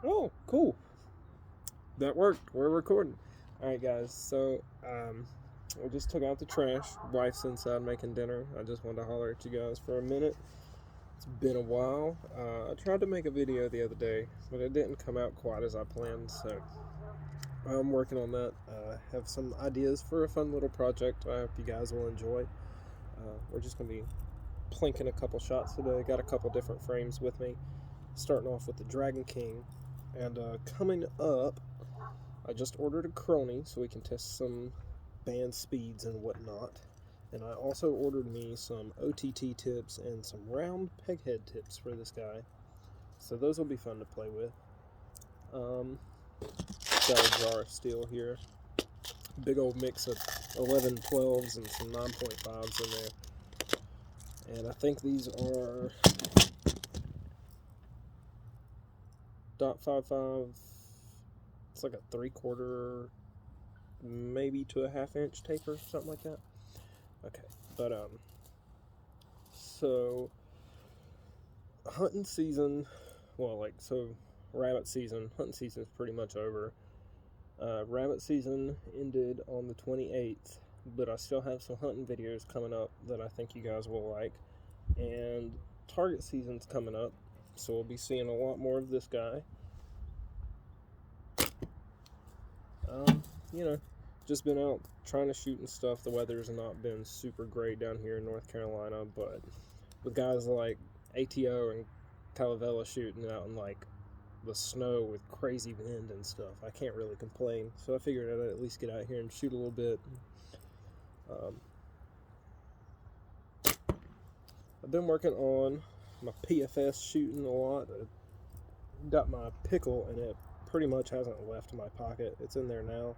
Oh, cool. That worked. We're recording. Alright, guys. So, we just took out the trash. Wife's inside making dinner. I just wanted to holler at you guys for a minute. It's been a while. I tried to make a video the other day, but it didn't come out quite as I planned, so I'm working on that. Have some ideas for a fun little project I hope you guys will enjoy. We're just going to be plinking a couple shots today. Got a couple different frames with me. Starting off with the Dragon King. And coming up, I just ordered a Crony so we can test some band speeds and whatnot. And I also ordered me some OTT tips and some round peghead tips for this guy. So those will be fun to play with. Got a jar of steel here. Big old mix of 1112s and some 9.5s in there. And I think these are .55. It's like a 3/4, maybe to a 1/2 inch taper, something like that. Okay, but so hunting season, rabbit season. Hunting season is pretty much over. Rabbit season ended on the 28th, but I still have some hunting videos coming up that I think you guys will like. And target season's coming up, so we'll be seeing a lot more of this guy. Just been out trying to shoot and stuff. The weather's not been super great down here in North Carolina, but with guys like ATO and Calavella shooting out in like the snow with crazy wind and stuff, I can't really complain. So I figured I'd at least get out here and shoot a little bit. I've been working on my PFS shooting a lot. I got my pickle and it pretty much hasn't left my pocket. It's in there now.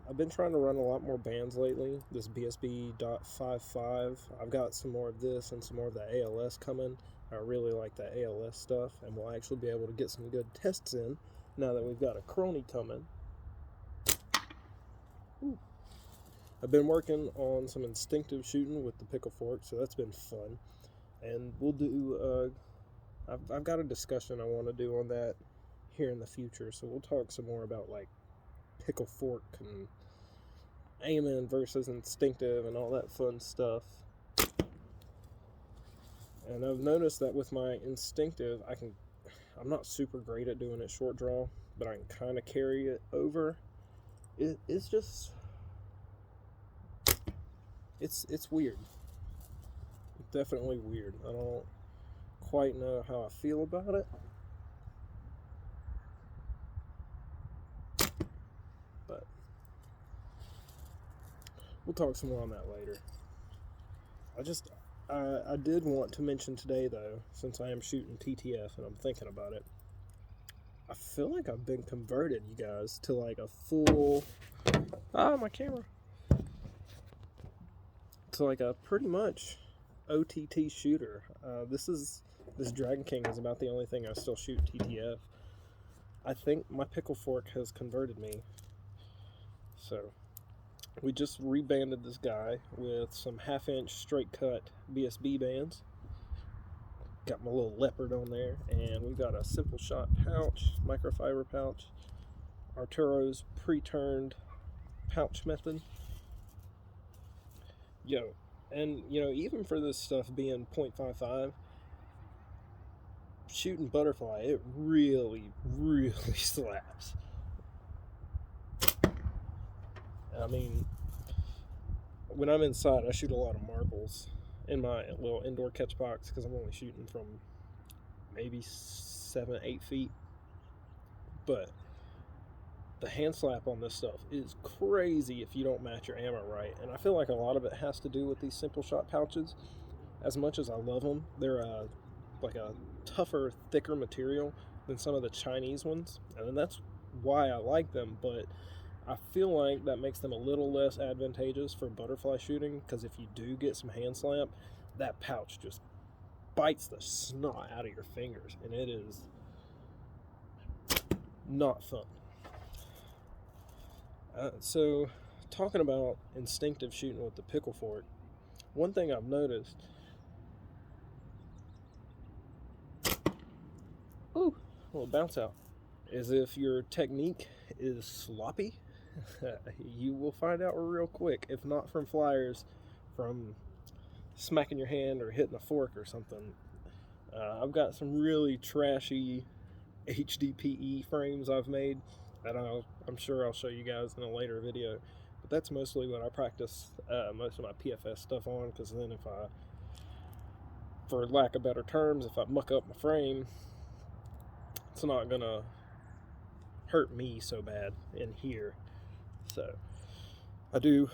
I've been trying to run a lot more bands lately. This BSB.55. I've got some more of this and some more of the ALS coming. I really like the ALS stuff, and we'll actually be able to get some good tests in now that we've got a Crony coming. Ooh. I've been working on some instinctive shooting with the pickle fork, so that's been fun. And we'll do, I've got a discussion I want to do on that here in the future, so we'll talk some more about like pickle fork and aiming versus instinctive and all that fun stuff. And I've noticed that with my instinctive, I'm not super great at doing it short draw, but I can kind of carry it over. It's just, it's weird. Definitely weird. I don't quite know how I feel about it. But we'll talk some more on that later. I did want to mention today, though, since I am shooting TTF and I'm thinking about it, I feel like I've been converted, you guys, to like a full... my camera. To like a pretty much OTT shooter. This Dragon King is about the only thing I still shoot TTF. I think my pickle fork has converted me. So we just rebanded this guy with some 1/2 inch straight cut BSB bands. Got my little leopard on there, and we've got a simple shot pouch, microfiber pouch, Arturo's pre-turned pouch method. And even for this stuff being .55, shooting butterfly, it really, really slaps. I mean, when I'm inside, I shoot a lot of marbles in my little indoor catch box because I'm only shooting from maybe 7-8 feet. But the hand slap on this stuff is crazy if you don't match your ammo right. And I feel like a lot of it has to do with these simple shot pouches. As much as I love them, they're like a tougher, thicker material than some of the Chinese ones. And that's why I like them, but I feel like that makes them a little less advantageous for butterfly shooting, because if you do get some hand slap, that pouch just bites the snot out of your fingers, and it is not fun. So, talking about instinctive shooting with the pickle fork, one thing I've noticed... Ooh, a little bounce out. is if your technique is sloppy, you will find out real quick. If not from flyers, from smacking your hand or hitting a fork or something. I've got some really trashy HDPE frames I've made that I'm sure I'll show you guys in a later video. But that's mostly what I practice most of my PFS stuff on, because then if I, for lack of better terms, if I muck up my frame, it's not gonna hurt me so bad in here. So I do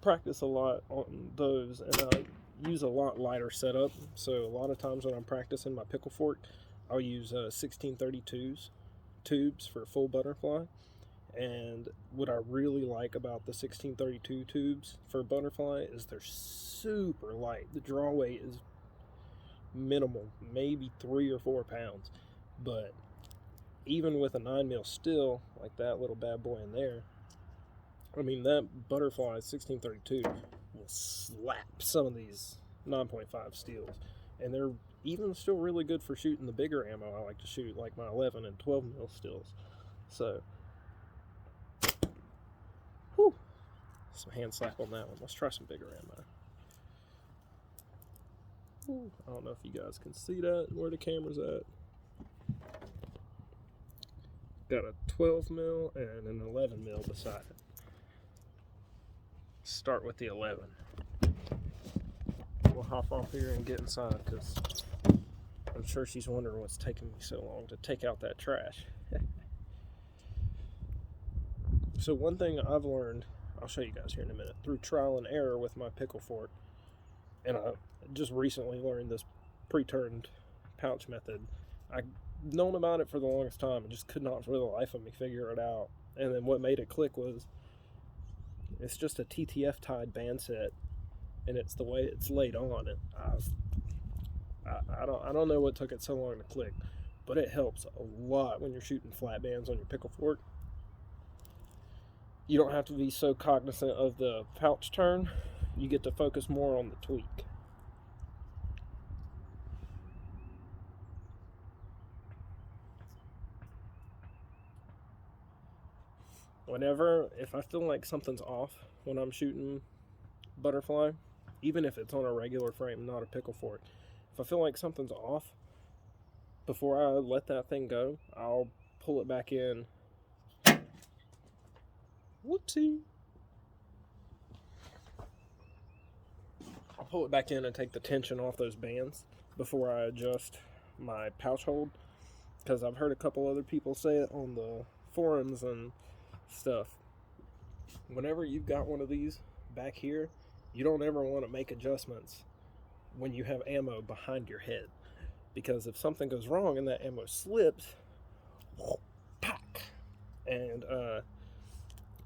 practice a lot on those, and I use a lot lighter setup. So a lot of times when I'm practicing my pickle fork, I'll use 1632s tubes for full butterfly. And what I really like about the 1632 tubes for butterfly is they're super light. The draw weight is minimal, maybe 3 or 4 pounds. But even with a 9mm steel, like that little bad boy in there, I mean, that butterfly 1632 will slap some of these 9.5 steels. And they're even still really good for shooting the bigger ammo I like to shoot, like my 11 and 12mm steels. So, whew, some hand slap on that one. Let's try some bigger ammo. Whew, I don't know if you guys can see that, where the camera's at. Got a 12mm and an 11mm beside it. Start with the 11. We'll hop off here and get inside, because I'm sure she's wondering what's taking me so long to take out that trash. So one thing I've learned, I'll show you guys here in a minute, through trial and error with my pickle fork, and I just recently learned this pre-turned pouch method. I've known about it for the longest time and just could not for the life of me figure it out. And then what made it click was, it's just a TTF tied band set, and it's the way it's laid on it. I don't know what took it so long to click, but it helps a lot when you're shooting flat bands on your pickle fork. You don't have to be so cognizant of the pouch turn. You get to focus more on the tweak. If I feel like something's off when I'm shooting butterfly, even if it's on a regular frame, not a pickle fork, if I feel like something's off, before I let that thing go, I'll pull it back in. Whoopsie. I'll pull it back in and take the tension off those bands before I adjust my pouch hold, because I've heard a couple other people say it on the forums and stuff. Whenever you've got one of these back here, you don't ever want to make adjustments when you have ammo behind your head, because if something goes wrong and that ammo slips, pack. And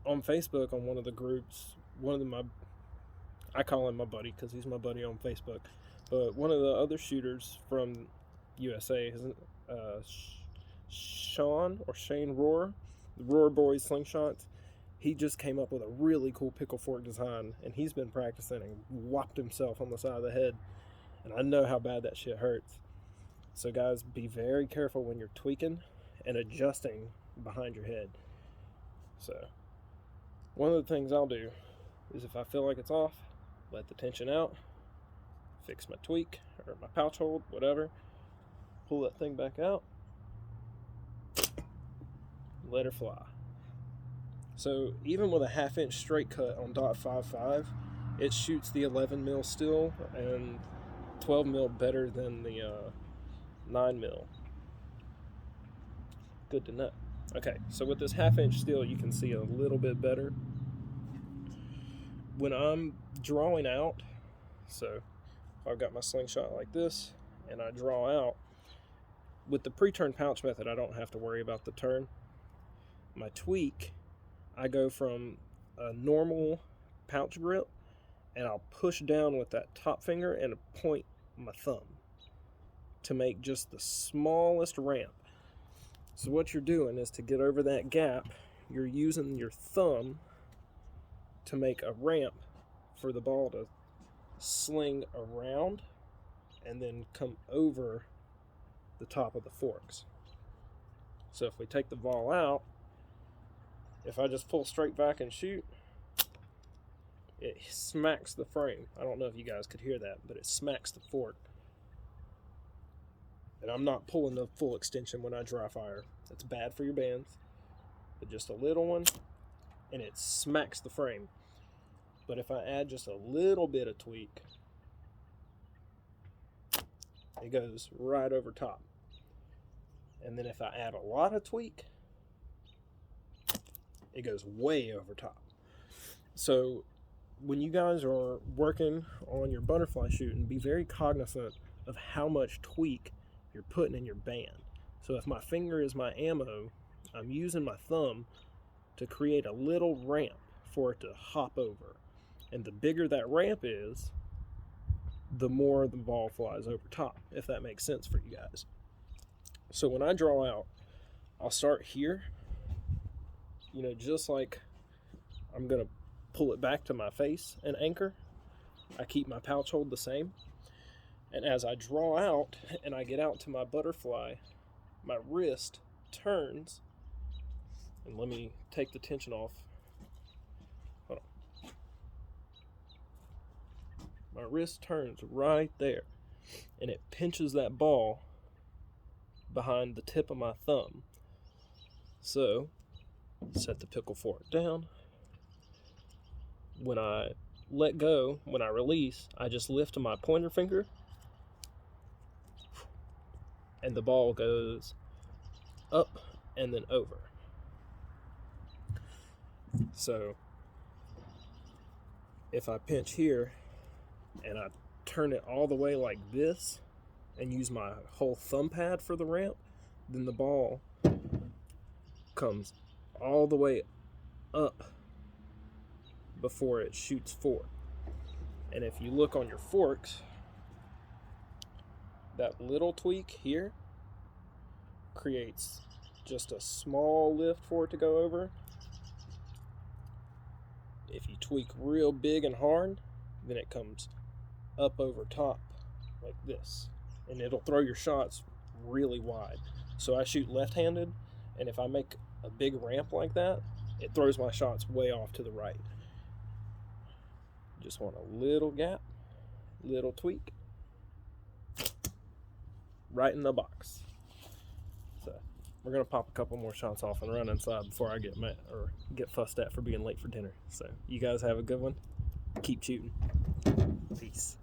on Facebook, on one of the groups, I call him my buddy because he's my buddy on Facebook, but one of the other shooters from USA, Shane Rohr, the Rohr Boys Slingshots, he just came up with a really cool pickle fork design, and he's been practicing and whopped himself on the side of the head, and I know how bad that shit hurts. So guys, be very careful when you're tweaking and adjusting behind your head. So one of the things I'll do is, if I feel like it's off, let the tension out, fix my tweak or my pouch hold, whatever, pull that thing back out, let her fly. So even with a 1/2 inch straight cut on .55, it shoots the 11mm still and 12mm better than the 9mm. Good to know. Okay, so with this 1/2 inch steel, you can see a little bit better. When I'm drawing out, so if I've got my slingshot like this and I draw out, with the pre-turn pouch method, I don't have to worry about the turn. My tweak, I go from a normal pouch grip, and I'll push down with that top finger and point my thumb to make just the smallest ramp. So what you're doing is, to get over that gap, you're using your thumb to make a ramp for the ball to sling around and then come over the top of the forks. So if we take the ball out, if I just pull straight back and shoot, it smacks the frame. I don't know if you guys could hear that, but it smacks the fork. And I'm not pulling the full extension when I dry fire. It's bad for your bands. But just a little one, and it smacks the frame. But if I add just a little bit of tweak, it goes right over top. And then if I add a lot of tweak, it goes way over top. So when you guys are working on your butterfly shooting, be very cognizant of how much tweak you're putting in your band. So if my finger is my ammo, I'm using my thumb to create a little ramp for it to hop over. And the bigger that ramp is, the more the ball flies over top, if that makes sense for you guys. So when I draw out, I'll start here, just like I'm gonna pull it back to my face and anchor. I keep my pouch hold the same. And as I draw out and I get out to my butterfly, my wrist turns, and let me take the tension off. Hold on. My wrist turns right there, and it pinches that ball behind the tip of my thumb. So, set the pickle fork down. When I let go, when I release, I just lift my pointer finger, and the ball goes up and then over. So if I pinch here and I turn it all the way like this and use my whole thumb pad for the ramp, then the ball comes all the way up before it shoots forward. And if you look on your forks, that little tweak here creates just a small lift for it to go over. If you tweak real big and hard, then it comes up over top like this, and it'll throw your shots really wide. So I shoot left-handed, and if I make a big ramp like that, it throws my shots way off to the right. Just want a little gap, little tweak, right in the box. So we're gonna pop a couple more shots off and run inside before I get mad or get fussed at for being late for dinner. So you guys have a good one. Keep shooting. Peace.